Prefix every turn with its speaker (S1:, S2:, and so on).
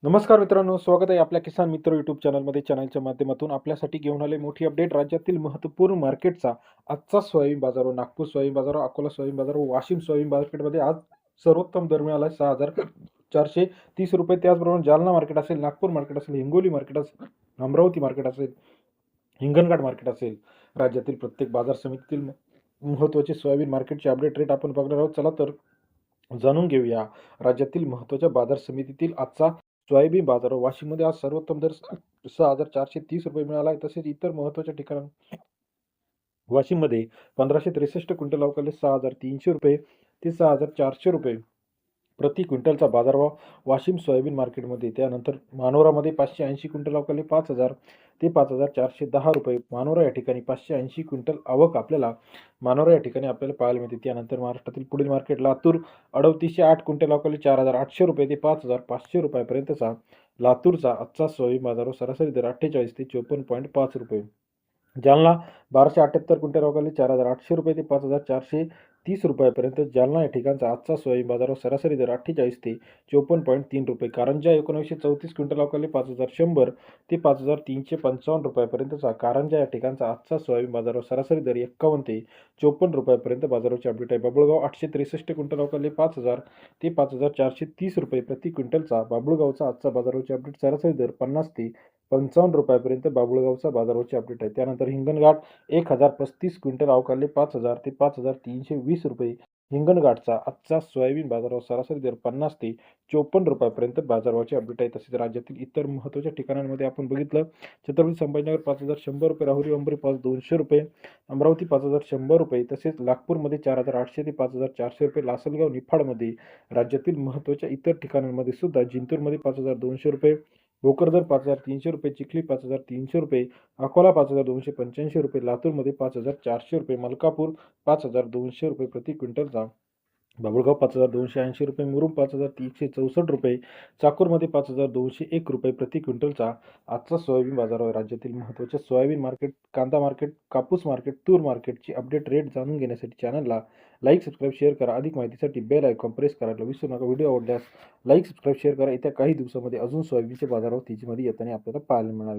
S1: नमस्कार मित्रांनो, स्वागत आहे आपल्या किसान मित्र यूट्यूब चॅनलमध्ये. चॅनलच्या माध्यमातून आपल्यासाठी घेऊन आले मोठी अपडेट. राज्यातील महत्त्वपूर्ण मार्केटचा आजचा सोयाबीन बाजारावर, नागपूर सोयाबीन बाजारावर, अकोला सोयाबीन बाजारावर, वाशिम सोयाबीन मार्केटमध्ये आज सर्वोत्तम दर मिळाला आहे 6,430 रुपये. त्याचप्रमाणे जालना मार्केट असेल, नागपूर मार्केट असेल, हिंगोली मार्केट असेल, अमरावती मार्केट असेल, हिंगणघाट मार्केट असेल, राज्यातील प्रत्येक बाजार समितीतील महत्त्वाचे सोयाबीन मार्केटचे अपडेट रेट आपण बघणार आहोत. चला तर जाणून घेऊया राज्यातील महत्त्वाच्या बाजार समितीतील आजचा सोयाबीन बाजार. वाशिममध्ये आज सर्वोत्तम दर 6,430 रुपये मिळाला आहे. तसेच इतर महत्त्वाच्या ठिकाणी वाशिममध्ये 1563 क्विंटल अवकाले 6,300 रुपये ते 6,400 रुपये प्रति क्विंटलचा बाजारभाव वाशिम सोयाबीन मार्केटमध्ये. त्यानंतर मानोरामध्ये 580 क्विंटल अवकाले 5,000 ते 5,410 रुपये. मानोरा या ठिकाणी 580 क्विंटल आवक आपल्याला मानोरा या ठिकाणी आपल्याला पाहायला मिळते. त्यानंतर महाराष्ट्रातील पुढील मार्केट लातूर 3808 क्विंटल अवकाले 4,800 रुपये ते 5,500 रुपयापर्यंतचा लातूरचा आजचा सोयाबीन बाजारभाव सरासरी दर 48 ते 54.5 रुपये. जालना 1278 क्विंटल अवकाली 4,800 रुपये ते 5,430 रुपयापर्यंत जालना या ठिकाणचा आजचा सोयाबीन बाजारावर सरासरी दर 48 ते 54.3 रुपये. कारंजा 1934 क्विंटल अवकाली 5,100 ते 5,355 रुपयापर्यंतचा कारंजा या ठिकाणचा आजचा सोयाबीन बाजारावर सरासरी दर 51 ते 54 रुपयापर्यंत बाजाराची अपडेट आहे. बाबुळगाव 863 क्विंटल अवकाली 5,000 ते 5,430 रुपये प्रति क्विंटलचा बाबुळगावचा आजचा बाजाराची अपडेट सरासरी दर 50 ते 55 रुपयापर्यंत बाबुळगावचा बाजाराची अपडेट आहे. त्यानंतर हिंगणघाट 1,035 क्विंटल अवकाले 5,000 ते 5,320 रुपये. हिंगणघाटचा आजचा सोयाबीन बाजारावर सरासरी दर 50 ते 54 रुपयापर्यंत बाजाराची अपडेट आहे. तसेच राज्यातील इतर महत्त्वाच्या ठिकाणांमध्ये आपण बघितलं, छत्रपती संभाजीनगर 5,100 रुपये, राहुरी अंबरी 5,200 रुपये, अमरावती 5,100 रुपये, तसेच नागपूरमध्ये 4,800 ते 5,400 रुपये, लासलगाव निफाडमध्ये राज्यातील महत्त्वाच्या इतर ठिकाणांमध्ये सुद्धा जिंतूरमध्ये 5,200 रुपये, भोकरदन 5,300 रुपये, चिखली 5,300 रुपये, अकोला 5,285 रुपये, लातूरमध्ये 5,400 रुपये, मलकापूर 5,200 रुपये प्रति क्विंटलचा, बाबुळगाव 5,280 रुपये, मुरुम 5,364 रुपये, चाकूरमध्ये 5,201 रुपये प्रति क्विंटलचा आजचा सोयाबीन बाजार आहे. राज्यातील महत्त्वाच्या सोयाबीन मार्केट, कांदा मार्केट, कापूस मार्केट, तूर मार्केटची अपडेट रेट जाणून घेण्यासाठी चॅनलला लाईक, सबस्क्राईब, शेअर करा. अधिक माहितीसाठी बेल आयकॉन प्रेस करायला विसरू नका. व्हिडिओ आवडल्यास लाईक, सबस्क्राईब, शेअर करा. येत्या काही दिवसामध्ये अजून सोयाबीनचे बाजारावर तेजीमध्ये येताना आपल्याला पाहायला मिळणार.